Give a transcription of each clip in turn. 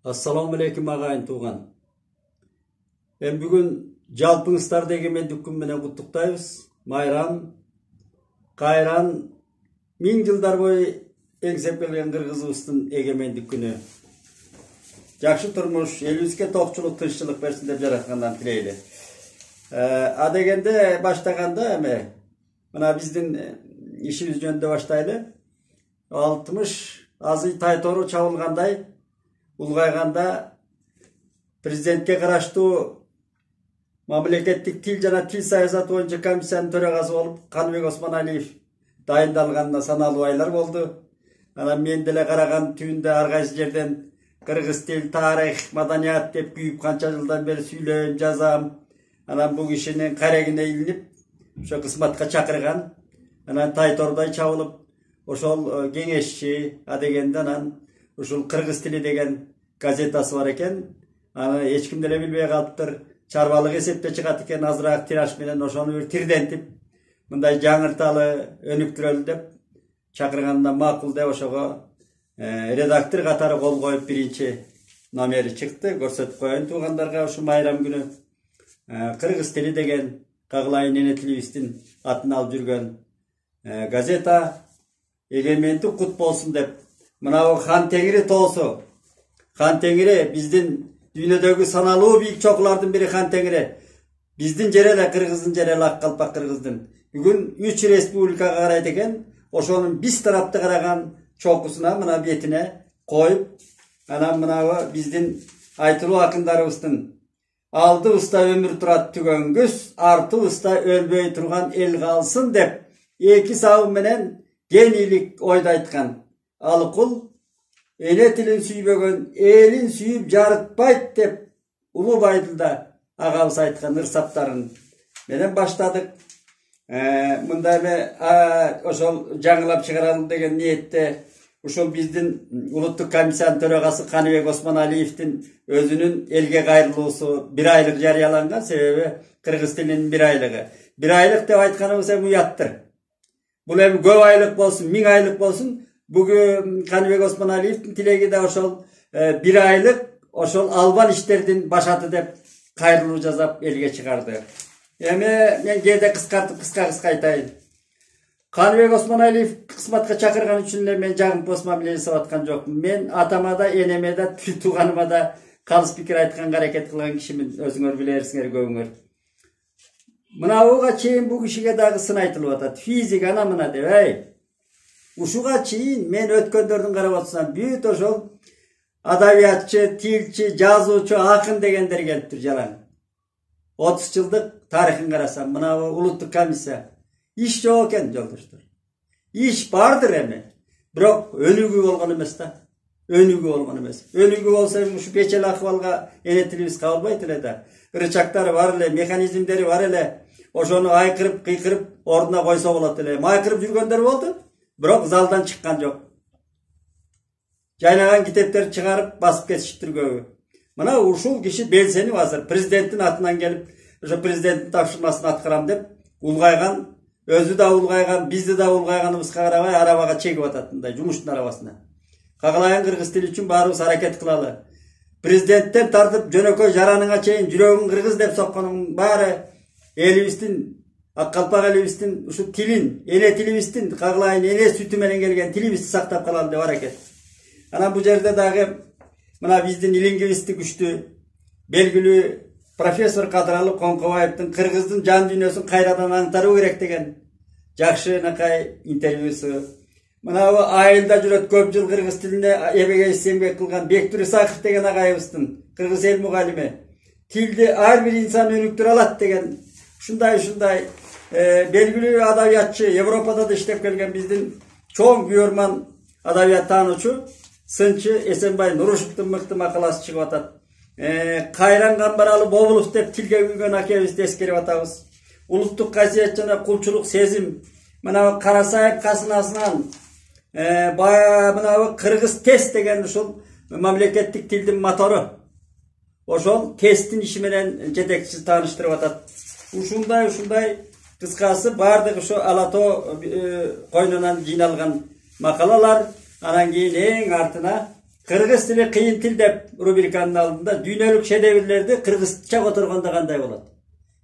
Assalamu alaikum agayın tuğan. Bugün Jalpыңızдар егемендік күн менен құттықтайбыз. Майрам, Кайран, 1000 жылдар бой еңсеп келген Кыргызыбыздын егемендік күнү. Жакшы турмуш, элибизге токчулук, тынччылык берсин деп жараткандан тилейли. А дегенде баштаганда эме мына биздин ишибиз жөнүндө баштайлы. 60 азый тайтору чабылгандай улгайганда президентке караштуу мамлекеттик тил жана тил саясаты боюнча комиссиянын төрагасы болуп Каныбек Осмоналиев дайындалганына саналуу айлар болду. Анан мен деле караган түбүндө ар кайсы жерден кыргыз тил, тарых, маданият деп күйүп канча жылдан бери сүйлөйм, жазам. Анан бул кишинин карегине илинип, ошо кызматка чакырган. Анан тайтордой чабылып, ошол кеңешчи, а дегенде анан ушул кыргыз тили деген газетасы бар экен. Аны эч ким деле билбей калыптыр. Чарбалык эсепте чыгат экен, азыраак тираж менен ошону бир тирдентип, мындай жаңырталы, өнүктүрөлү деп чакырганда макул деп ошого редактор катары кол коюп биринчи номери чыкты. Көрсөтүп коеюн туугандарга ушу майрам күнү кыргыз тили деген Кагылайын эне тилибиздин атын алып жүргөн газета эгемендик кут болсун деп мына Хан Теңири тоосу. Хан Теңири биздин дүйнөдөгү саналуу бийик чокулардын бири Хан Теңири. Биздин жер эле Кыргыздын жери эле ак калпак Кыргыздын. Бүгүн 3 республикага карайт экен. Ошонун биз тарапты караган чокусуна мына бетине коюп, анан мына биздин айтылуу акындарыбыздын алдыбызда өмүр турат түгөнгүс, артыбызда өлбөй турган эл калсын деп эки сабы менен генийлик ойду айткан. Ал кул эне тилин сүйбөгөн элин сүйүп жарытпайт деп улуу байдылда агабыз айткан ырсаптарын менен баштадык. Мындай ошол жаңылап чыгаралым деген ниетте ушул биздин улуттук комиссиянын төрагасы Каныбек Осмоналиевдин өзүнүн элге кайрылуусу 1 айлык жарыяланган. Себеби кыргыз тилинин 1 айлыгы. 1 айлык деп айтканыбыз эми уяттыр. Бул эми көп айлык болсун, 1000 айлык болсун. Бүгүн Каныбек Осмоналиевдин тилеги да ошол 1 айлык ошол албан иштердин башаты деп кайрылуу жасап элге чыгарды. Эми мен кээде кыскартып кыска айтайын. Каныбек Осмоналиев кызматка чакырган үчүн эле мен жагым посмам эле жасап аткан жокмун. Мен атама да, энеме да, тил тууганыма да калыс пикир айтканга аракет кылган кишимин, өзүңөр билерсиңер көбүңөр. Мына буга чейин бул кишиге дагы сын айтылып атат. Физик ана мына деп, ушуга чейин мен өткөндөрдүн карап атсам, бүт ошол адабиятчы, тилчи, жазуучу, акын дегендер келиптир жалаң. 30 жылдык тарыхын карасам, мына улуттук комиссия иш жок экен жолдоштор. Иш бардыр эми. Бирок өнүгүү болгон эмес да. Өнүгүү болгон эмес. Өнүгүү болсо ушу печел акыбалга эне тилибиз кабылбайт эле да. Рычагтары бар эле, механизмдери бар эле. Ошону айкырып, кыйкырып ордуна койсо болот эле. Майкырып жүргөндөр болду. Бирок залдан чыккан жок. Жайнаган китептерди чыгарып басып кетишиптир көбү. Мына ушул киши белсенип азыр президенттин атынан келип, ошо президенттин тапшырмасын аткарам деп улгайган, өзү да улгайган, бизди да улгайганыбызга карабай арабага чегип атат мындай жумуштун арабасына. Кагылайын кыргыз тили үчүн баарыбыз аракет кылалы. Президенттен тартып жөнөкөй жараныңа чейин жүрөгүң кыргыз деп сокконун баары элибиздин, ак калпак элибиздин ушу тилин, эне тилибиздин, Кагылайын эне сүтү менен келген тилибизди сактап калалы деп аракет. Анан бул жерде дагы мына биздин лингвисти күчтүү белгилүү профессор Кадыралы Коңкобаевдин кыргыздын жан дүйнөсүн кайрадан аңтаруу керек деген жакшы накай интервьюсу. Мына айылда жүрөт көп жыл кыргыз тилине эбегейсиз эмгек кылган Бектур Исаков деген агайыбыздын кыргыз эл мугалими тилди ар бир инсан өнүктүрө алат деген ушундай белгилүү адабиятчы, Европада да иштеп келген биздин чоң күйөрман адабият таануучу сынчы Эсенбай Нурушевдин мыкты макаласы чыгып атат. Кайран Камбаралы Бобулов деп тилге күйгөн акебизди эскерип атабыз. Улуттук касиет жана кулчулук сезим. Мына Карасаев касынасынан мына кыргыз тест деген ушул мамлекеттик тилдин мотору. Ошол тесттин иши менен жетекчиси тааныштырып атат. Ушундай кыскасы бардык ушу Алато койнунан жыйналган макалалар. Анан кийин эң артына Kırgız tili kıyın til dep rubrikanın altında dünyalık şedevirlerdi kırgızça oturganda kanday bolat.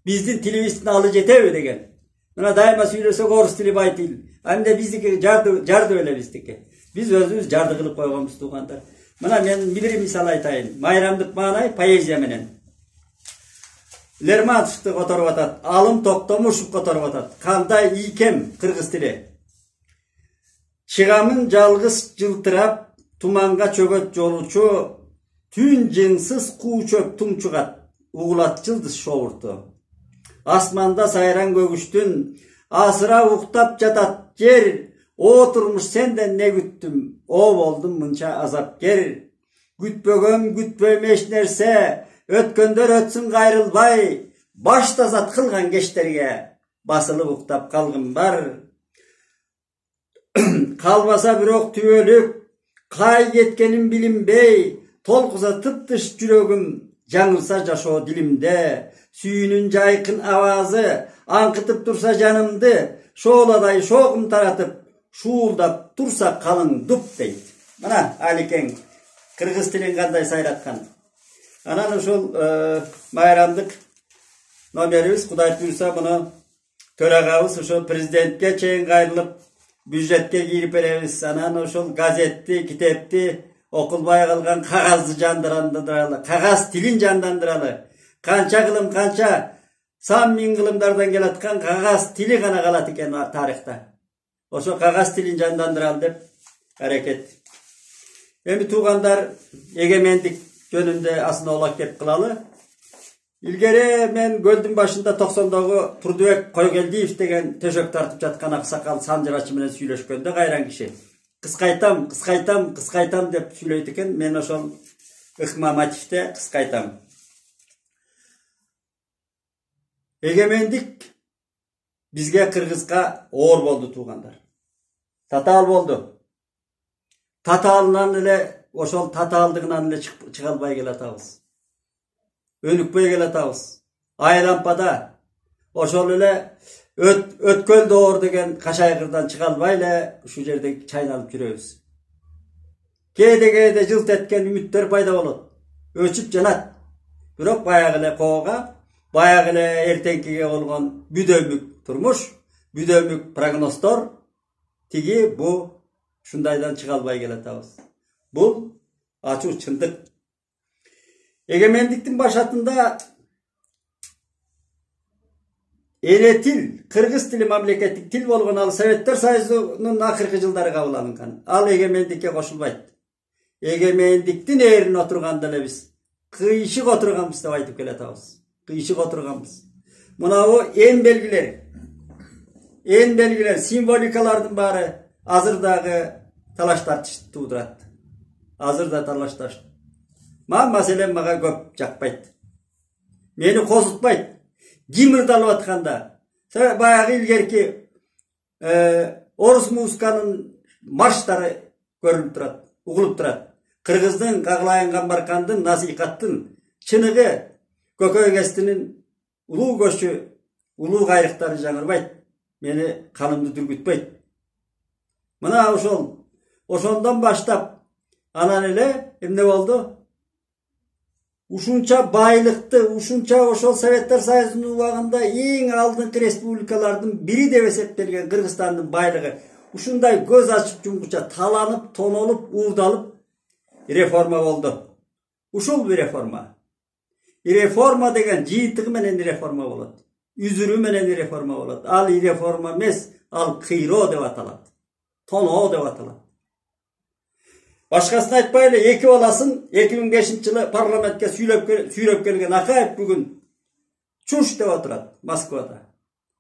Bizdin tilibizin alı jetebi degen. Buna daima söylesek orus tili bay til. Hem de bizdiki jardı öyle bizdiki. Biz özümüz jardı kılıp koyganbız tuğanдар. Buna men bir misal aytayın. Mayramdık manay poeziya menen. Lermontov'tu oturup atat. Alım Toktomuşup oturup atat. Kanday ikem kırgız tili. Çıgamın жалгыз жылтырап, туманга чөгөт жолучу, түн жыңсыз куу чөп тумчугат, угулат жылдыз шоурту. Асманда сайран көгүштүн, асыра уктап жатат жер, о турмуш сенден не күттүм, о болдум мынча азапкер. Күтпөгөм күтпөйм эч нерсе, өткөндөр өтсүн кайрылбай, баш тазат кылган кечтерге, басылып уктап калгым бар. Kalbasa birok tüölük, kay yetkеnin bilinbey, tolkuza tıptış jürögüm, жаңылса жашоо dilimde, sүйünün жайкын avazı, ankıtıp tursa canımdı, şoğladay şoğum taratıp, şuuldap tursa kalın dup deydi. Mana Aliken, kırgız tilin kanday sayratkan. Anan uşul mayramdık nomerimiz, Kuday buyursa bunu töragabız uşul prezidentke çeyin gayrılıp, büjetke girip beremiz. Anan uşul gazetti, kitepti, okulbay kılgan kagazdı jandandıralı, kagaz tilin jandandıralı. Kança kılım kança, san min kılımlardan gelatkan kagaz tili gana kalat eken tarihta. Oşo kagaz tilin jandandıralı dep hareket. Endi tuğandar egemendik jönünde aslında olak dep kılalı. İlgeri men Gölдүн başında 90'dagı Turduбек Койгелдиев деген төшөк тартып жаткан аксакал Санжырачы менен сүйлөшкөндө кайран киши. Кыскайтам деп сүйлөйт экен. Мен ошол ыкмамативде кыскайтам. Эгемендик бизге кыргызга оор болду туугандар. Татаал болду. Татаалынан эле ошол татаалдыгынан эле чыга албай келатабыз. Önükpey gelatabız. Aylampada oşol ele ötkөл doğur degen kaşaygırdan çıkalbayla şu jerde çaynalıp жүрөбүz. Kede jılt etken ümitler payda bolot. Öçüp janat. Bирок баягы эле коога, баягы эле эртеңкиге болгон бүдөмүк турмуш, бүдөмүк прогноздор тиги бу шундайдан чыга албай келатабыз. Бул ачуу чындык. Egemendiktin başatında ele til, kırgız tili mamleketlik til bolgon al Sovetler Soyuzu'nun akırkı жылдары kabılanınkan. Al egemendikке koşulbaydı. Egemendiktin eğerini oturganda ele biz. Kıyışık oturganbız da aytıp keletabız. Kıyışık oturganbız. Buna o en belgiler, simbolikalardın bari azırdağı talaş tartış tuğdurat. Azırda talaş tartış. Maselem maga köp jakpayt. Meni kosutpayt. Gimirdalıp atkanda. Баягы ilgerki orus muzikанын marştары көрүнүп турат, угулуп турат. Кыргыздын кагылайын камбаркандын насихаттын чыныгы көкөйгестинин улуу көчү, улуу кайрыктары жаңырбайт. Мени канымды дүргүтпөйт. Мына ошондон баштап анан эле эмне болду? Ушунча байлыкты, ушунча ошол Советтер Союзунун убагында эң алдыңкы республикалардын бири деп эсептелген Кыргызстандын байлыгы ушундай көз ачып жумгуча таланып, тонолуп, уурдалып реформа болду. Ушул бир реформа. Реформа деген жыйынтыгы менен реформа болот. Үзүрү менен реформа болот. Ал реформа эмес, ал кыйроо деп аталат. Тоноо деп аталат. Başkasına aytпайлы, эки баласын 2005-жылы парламентке сүйрөп келген Акаев бүгүн чуш деп отурат Москвада.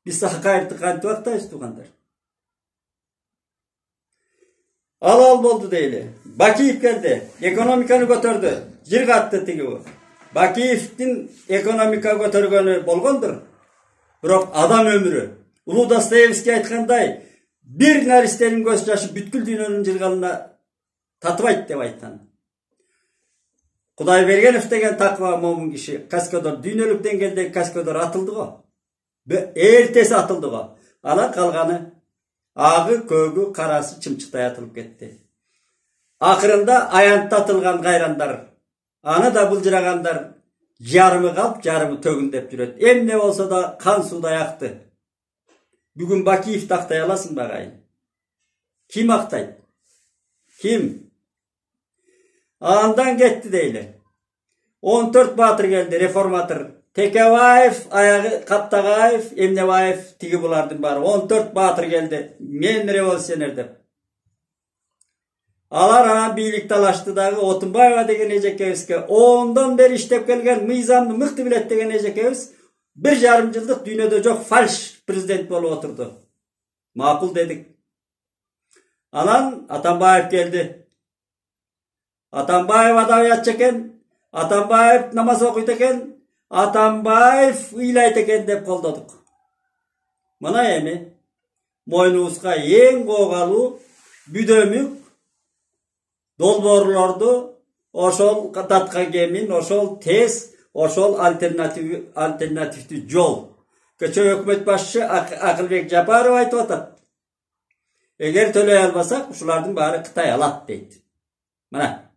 Биз Акаевди кантип актайбыз туугандар? Ал болду дейли. Бакиев келди, экономиканы көтөрдү, жыр катты тиги бу. Бакиевдин экономика көтөргөнү болгондур. Бирок адам өмүрү, Улуу Достоевский айткандай, бир наристенин көз жашы бүткүл дүйнөнүн жыргалына татыбайт деп айткан. Кудайбергенов деген таква момун киши, каскадор, дүйнөлүк деңгээлдеги каскадор атылды го. Эртеси атылды го. Анан калганы агы, көгү, карасы чымчыктай атылып кетти. Акырында аянттатылган кайрандар, аны да былжырагандар жарымы калып, жарымы төгүндеп жүрөт. Эмне болсо да кан сууда акты. Бүгүн Бакиевди актай аласың багай? Ким актайт? Ким? Андан кетти дейли. 14 батыр келди, реформатор. Текебаев, аягы Каптагаев, Эмнебаев, тиги булардын баары. 14 батыр келди. Мен революционер деп. Алар анан бийлик талашты дагы Отунбаева деген эжекебизге 10-дан бери иштеп келген мыйзамды мыкты билет деген эжекебиз 1,5 жылдык дүйнөдө жок фальш президент болуп отурду. Макул дедик. Анан Атамбаев келди. Атамбаев адабиятчы экен, Атамбаев намаз окуйт экен, Атамбаев ыйлайт экен деп колдодук. Мына эми мойнубузга эң когалуу бүдөмүк долбоорлорду ошол кататкан кемин, ошол тез, ошол альтернативдүү жол. Көчө өкмөт башчы Акылбек Жапаров айтып атат. Эгер төлөй албасак, ушулардын баары Кытай алат дейт. Мына.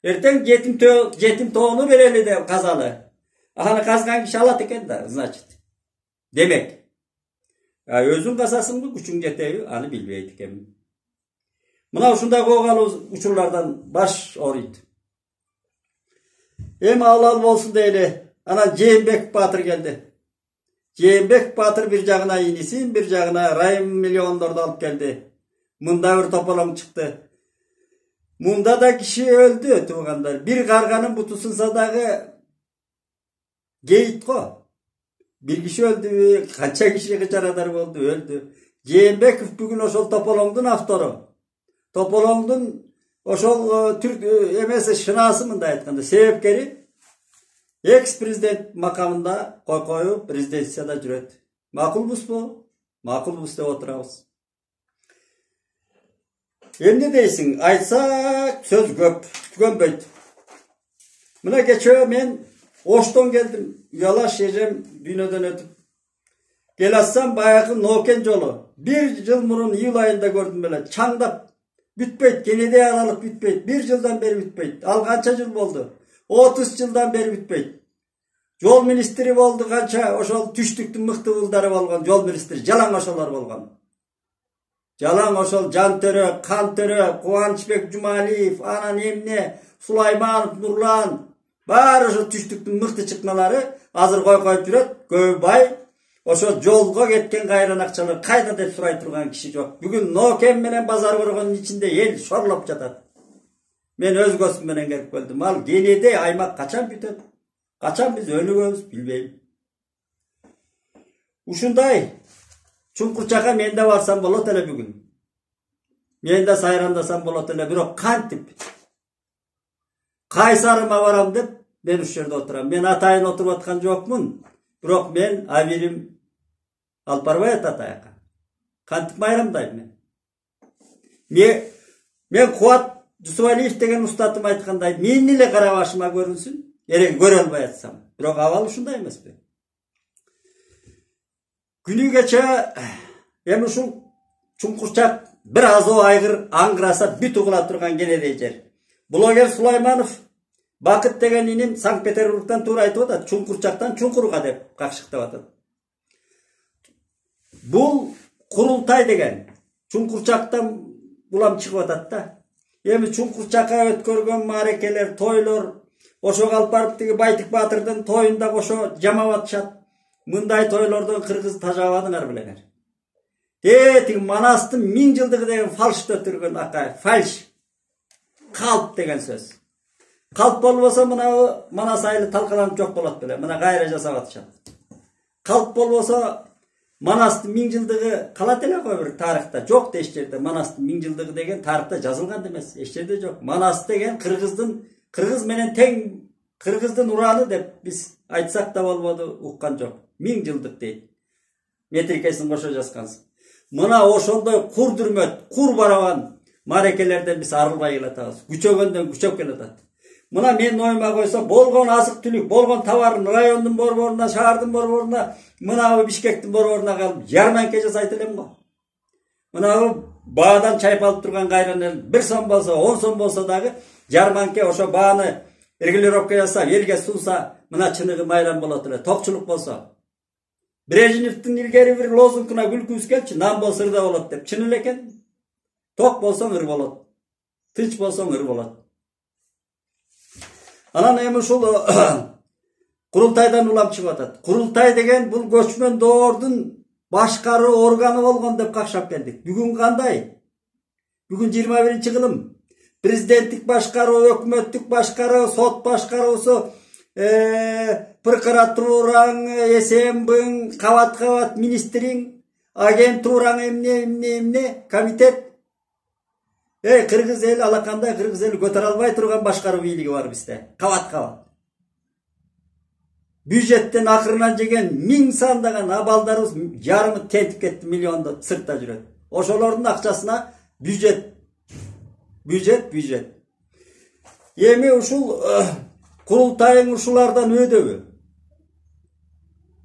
Эртең жетим тоону берели деп казалы. Аны казган киши алат экен да, значит. Демек, өзүң казасыңбы, күчүң жетеби, аны билбейт экенмин. Мына ушундай когалуу учурлардан баш оройт. Эми алал болсун дейли. Анан Жээнбеков батыр келди. Жээнбеков батыр бир жагына инисин, бир жагына райым миллиондорду алып келди. Мында бир тополоң чыкты. Мында да киши өлдү, туугандар. Бир карганын буту сынса дагы кейит го. Бир киши өлдү, канча киши кычарадар болду, өлдү. Жээнбеков бүгүн ошол тополоңдун автору. Тополоңдун ошол түрк эмес шынаасы мындай айтканда себепкери экс-президент макамында койкою президенцияда жүрөт. Макулбузбу? Макулбуз деп отурабыз. Эмне дейсиң? Айтсак сөз көп, түгөнбөйт. Мына кечөө мен Оштон келдим. Уялаш эжем дүйнөдөн өтүп. Келассам баягы Нокен жолу. 1 жыл мурун июль айында көрдүм беле. Чаңдап бүтпөйт, Кенеди аралык бүтпөйт. 1 жылдан бери бүтпөйт. Ал канча жыл болду? 30 жылдан бери бүтпөйт. Жол министри болду канча, ошол түштүктүн мыкты уулдары болгон жол министри, жалаң ошолор болгон. Жалаң ошол Жантөрө, Кантөрө, Кубанычбек Жумалиев, анан эмне, Сулайманов, Нурлан, баары ошо түштүктүн мыкты чыкмалары азыр койкоюп жүрөт. Көбай ошо жолго кеткен кайран акчалар кайда деп сурай турган киши жок. Бүгүн Нокен менен базар боргонун ичинде эл шорлоп жатат. Мен өз көзүм менен келип келдим. Ал Кенеди аймак качан бүтөт? Качан биз өнүгөбүз билбейм. Ушундай чуңкурчакка мен да барсам болот эле бүгүн. Мен да сайрандасам болот эле, бирок кантип Кайсарыма барам деп мен ушул жерде отурам. Мен атайын отуруп аткан жокмун. Бирок мен абирим алып барбай атат аяка. Кантип майрамдайм мен. Мен Кубат Жусупалиев деген устатым айткандай, мен эле кара башыма көрүнсүн, эреги көрө албай атсам. Бирок абал ушундай эмеспи. Күнү кече эми ушул чуңкурчак бир азоо айгыр аңгыраса бүт угула турган Кенеди жер. Блогер Сулайманов Бакыт деген иним Санкт-Петербургдан туура айтып атат, чуңкурчактан чуңкурга деп какшыктап атат. Бул курултай деген чуңкурчактан булам чыгып атат да. Эми чуңкурчакка өткөргөн маарекелер, тойлор, ошого алып барып тиги Байтик Баатырдын тоюнда ошо жамап атышат. Мындай тойлордон кыргыз тажабадыңар белеңер. Тиги Манастын 1000 жылдыгы деген фальшты өтүргөн акай, фальш. Калп деген сөз. Калп болбосо мына Манас айылы талкаланып жок болот беле. Мына кайра жасап атышат. Калп болбосо Манастын 1000 жылдыгы калат эле го бир тарыхта. Жок да эч жерде. Манастын 1000 жылдыгы деген тарыхта жазылган эмес. Эч жерде жок. Манас деген кыргыз менен тең кыргыздын ураны деп биз айтсак да болбоду, уккан жок. 1000 жылдык дейт. Метрикесин кошо жазгансың. Мына ошондой кур дүрмөт, кур барабан маарекелерден биз арылбай келатабыз. Күчөгөндөн күчөп келатат. Мына мен оюма койсо болгон азык түлүк, болгон товарын райондун борборуна, шаардын борборуна, мына Бишкектин борборуна калып, ярманке жасайт элем го. Мына баадан чайпалып турган кайран эл 1 сом болсо, 10 сом болсо дагы жарманке ошо бааны регулировка жасап, элге сунса, мына чыныгы майрам болот эле, токчулук болсо. Брежневдин илгери бир лозунгуна күлкүбүз келчи, нан болсо ырда болот деп. Чын эле экен. Ток болсоң ыр болот. Тынч болсоң ыр болот. Анан эми ушул курултайдан улам чыгып атат. Курултай деген бул көчмөн доордун башкаруу органы болгон деп какшап келдик. Бүгүн кандай? Бүгүн 21-кылым. Президенттик башкаруу, өкмөттүк башкаруу, сот башкаруусу, прокуратураң, СМБң, кабат-кабат министриң, агентураң эмне, комитет. Кыргыз эл алакандай кыргыз эл көтөрө албай турган башкаруу бийлиги бар бизде. Кабат-кабат. Бюджеттен акырынан жеген 1000 сандаган абалдарыбыз жарымы тентип кетти, миллиондо сыртта жүрөт. Ошолордун акчасына бюджет. Эми ушул курултайың ушулардан өйдөбү?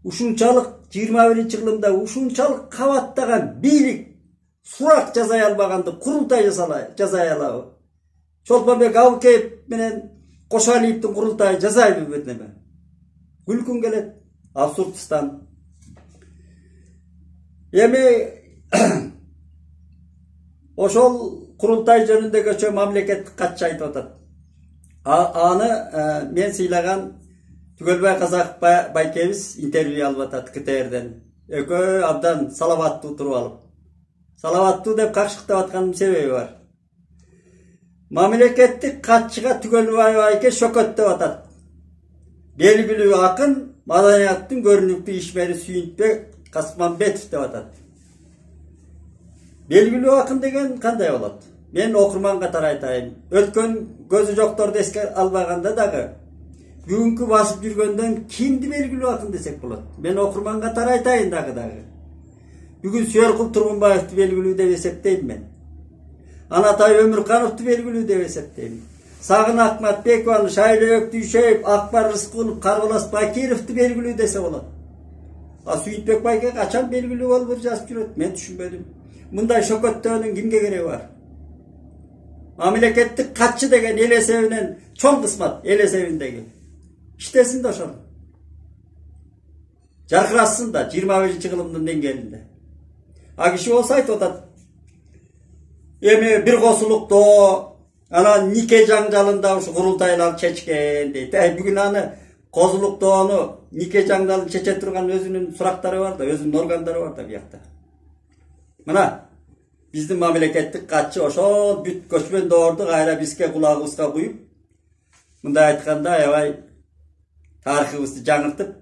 Ушунчалык 21-кылымда ушунчалык кабаттаган бийлик сурак жазай албаганды курултай жазай алабы? Чолпонбек Абыкеев менен Кошалиевдин курултайы жазайбы бетеме? Күлкүн келет. Абсурдстан. Эми ошол курултай жөнүндөгү мамлекеттик катчы айтып атат. Аны мен сыйлаган Түгөлбай Казак байкебиз интервью алып атат КТРден. Экөө абдан салаваттуу туруп алып. Салаваттуу деп какшыктап атканын себеби бар. Мамлекеттик катчыга Түгөлбай байке шөкөт деп атат. Белгилүү акын, маданияттын көрүнүктүү ишмери Сүйүнтбек Касманбетов деп атат. Белгилүү акын деген кандай болот? Мен окурман катары айтайын. Өткөн көзү жокторду эске албаганда дагы бүгүнкү басып жүргөндөн кимди белгилүү акын десек болот? Мен окурман катары айтайын дагы. Бүгүн Сүйөркул Тургунбаевди белгилүү деп эсептейм мен. Анатай Өмүркановду белгилүү деп эсептейм. Сагын Акматбекованы, Шайлөбек Дүйшеев, Акбар Рыскулов, Карбалас Бакировду белгилүү десе болот. Сүйүнтбек байке качан белгилүү болуп жазып жүрөт? Мен түшүнбөдүм. Мындай шөкөттөөнүн кимге кереги бар? Мамлекеттик катчы деген эл эсебинен чоң кысмат, эл эсебиндеги. Иштесин да ошону. Жаркырашсын да 21-кылымдын деңгээлинде. Киши болсо айтып атат. Эми бир косулуктоо анан нике жаңжалында ушу курултайлар чечкен дейт. Бүгүн аны козулуктоону, нике жаңжалын чече турган өзүнүн сурактары бар да, өзүнүн органдары бар да биякта. Мына биздин мамлекеттик катчы ошол бүт көчмөн доорду кайра бизге кулагыбызга куюп, мындай айтканда аябай тарыхыбызды жаңыртып,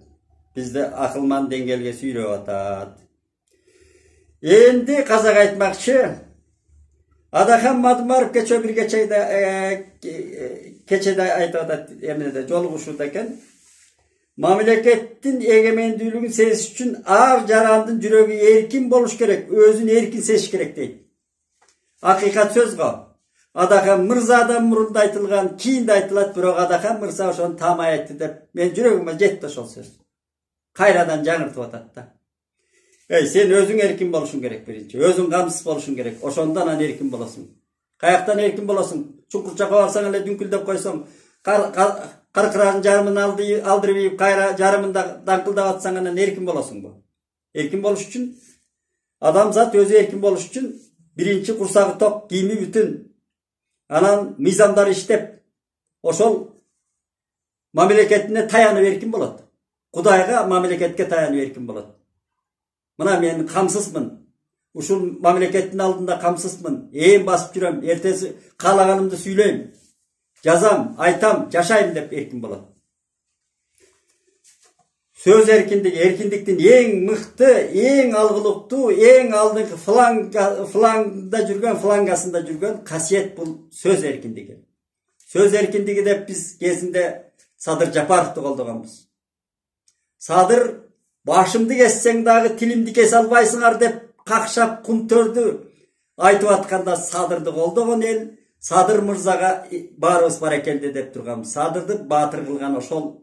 бизди акылман деңгээлге сүйрөп атат. Энди казак айтмакчы, Адахан Мадумаров кечеде айтып атат, эмнеде жолугушууда экен. Мамлекеттин эгемендүүлүгүн сезиш үчүн ар жарандын жүрөгү эркин болуш керек, өзүн эркин сезиш керек дейт. Акыйкат сөз го. Адахан мырзадан мурун айтылган, кийин да айтылат, бирок Адахан мырза ошону таамай айтты деп мен жүрөгүмө жетти ошол сөз. Кайрадан жаңыртып атат да. Сен өзүң эркин болушуң керек биринчи. Өзүң камсыз болушуң керек. Ошондон анан эркин болосуң. Каяктан эркин болосуң? Чуңкурчакка барсаң эле дүңкүлдөп койсоң, каркырагын жарымын алдырып, кайра жарымында даңкылдап атсаң анан эркин болосуңбу? Эркин болуш үчүн адамзат өзү эркин болуш үчүн биринчи курсагы ток, кийими бүтүн. Анан мыйзамдар иштеп, ошол мамлекетине таянып эркин болот. Кудайга, мамлекетке таянып эркин болот. Мына мен камсызмын. Ушул мамлекеттин алдында камсызмын. Ээн басып жүрөм. Эртеси каалаганымды сүйлөйм. Жазам, айтам, жашайм деп эркин болот. Сөз эркиндиги, эркиндиктин эң мыкты, эң алгылыктуу, эң алдыңкы флангасында жүргөн касиет бул сөз эркиндиги. Сөз эркиндиги деп биз кезинде Садыр Жапаровду колдогонбуз. Садыр башымды кессең дагы тилимди кесе албайсыңар деп какшап кумтөрдү айтып атканда Садырды колдогон эл Садыр мырзага баарыбыз баракелде деп турган. Садырды баатыр кылган ошол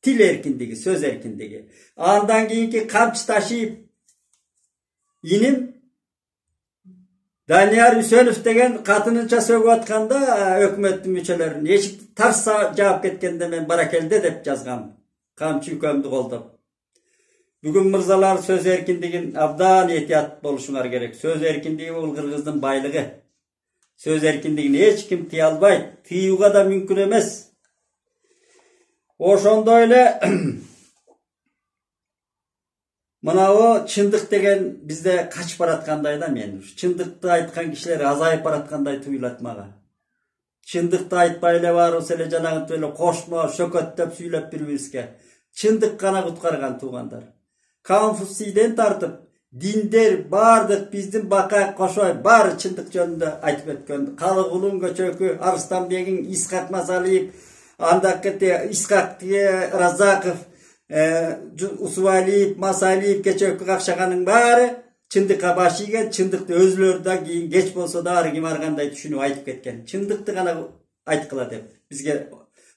тил эркиндиги, сөз эркиндиги. Андан кийинки камчы ташип иним Daniyar Hüsönov деген katınınça sögüp atkanda hökümetin müçelerin eşik tarsa cevap ketkende men barakelде деп жазгам. Kamçı ükömdü koldap. Bugün mırzalar söz erkindigin abdan ehtiyat boluşuңar gerek. Söz erkindigi bul Kırgızdın baylığı. Söz erkindigini hiç kim tiye albayt. Tiyuga da mümkün emes. Oşonda öyle mana o çındık degen bizde kaç baratkандай da men. Çındıkты aytkan kişiler azayıp baratkандай tuyulat maga. Çındıkты aytpay ele var o sele janagıt böyle koşma, şököttep süylep biribizge. Çındık kana kutkargan tuğandar. Konfusiyden tartıp dinder bardık bizdin baka koşoy bar çındık jönündө aytıp ötkön. Kalıgulun göçökü Arstanbegin İshak Masaliyev andakete İshak Razakov Usvaliyev Masaliyev göçökü kakşaganın bari çındıkka başı egen çındıkты özlörü da keyin geç bolsa da argim arganday düşünüp aytıp ketken. Çındıkты gana aytkıla dep bizge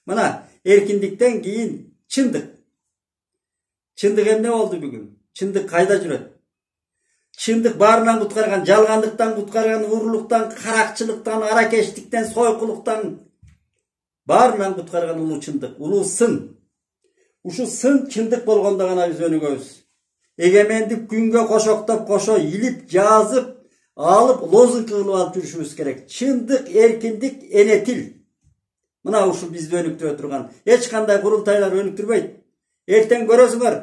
mana erkindikten keyin çındık. Çındık hem ne oldu bugün? Çındık kayda jüret? Çındık barынан kutkargan, jalgandыкtan kutkargan, uruluktan, karakçılıktan, arakeşlikten, soykuluktan barынан kutkargan ulu çındık, ulu sın. Uşu sın çındık bolgonda gana biz önügöbüz. Egemendik günge koşoktop koşo ilip жазып, alıp lozun kılıp alıp жүрüşübüz gerek. Çındık, erkindik, enetil. Mına uşu bizde önüktüre turgan. Hiç kanday kurultaylar önüktürbeyt. Erten görösüңөр.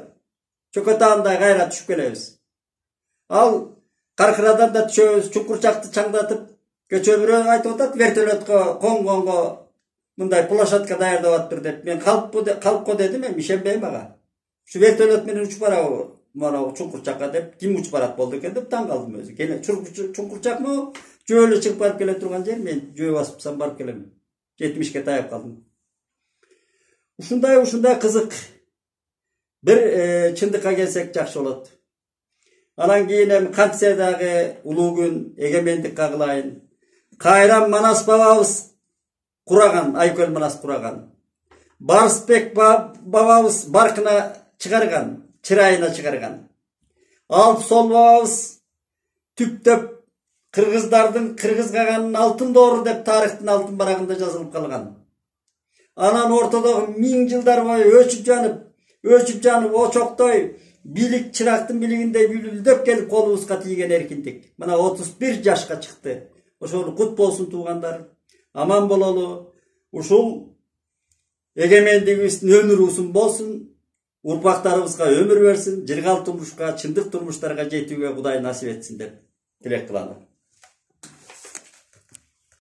Çökötağınday gayra düşüp kelebиz. Al Karkıradan da düşöbüz, Çukurçakты çаңdatıp, göçöbürö aytıp atat, vertolyotko, kongongo mындай площадка даярдап атыптыр деп. Men kalıpko dedim, men işenbeyim aga. Şu vertolyot menen uçup barabı, mana Çukurçakka dep, kim uçup barat boldu eken dep taң kaldım özü. Kene Çukurçak mı? Jölü çıkıp barıp kele turgan jer, men jö basıpsam barıp kelem. 70'ke tayap kaldım. Uşunday kızık. Bir çındıkka gelsek jakşı bolat. Anan keyin hem Kantserdagi uluu gün egemendik kagılayın. Kayran Manas bababız kuragan, Ayköl Manas kuragan. Barısbek bababız barkına çıkargan, çırayına çıkargan. Alp Sol bababız tüp-töp Kırgızdardın Kırgız kaganın altın doğru dep tarihtin altın baragında жазылып kalgan. Anan ortada 1000 yıllar boyu öçüp janıp o çoktoy bilik çıraktın biligindey büyülüp gelip kolubuzga тийген erkindik. Mana 31 yaşka çıktı. Ошол kut bolsun tuğandar. Aman bololu. Uşul egemendigibиздин ömür uzun bolsun. Urpaklarыбызга ömür versin. Жыргал turmuşka, çındık turmuşlarga жетүүгө Kuday nasip etsin dep tilek kılalı.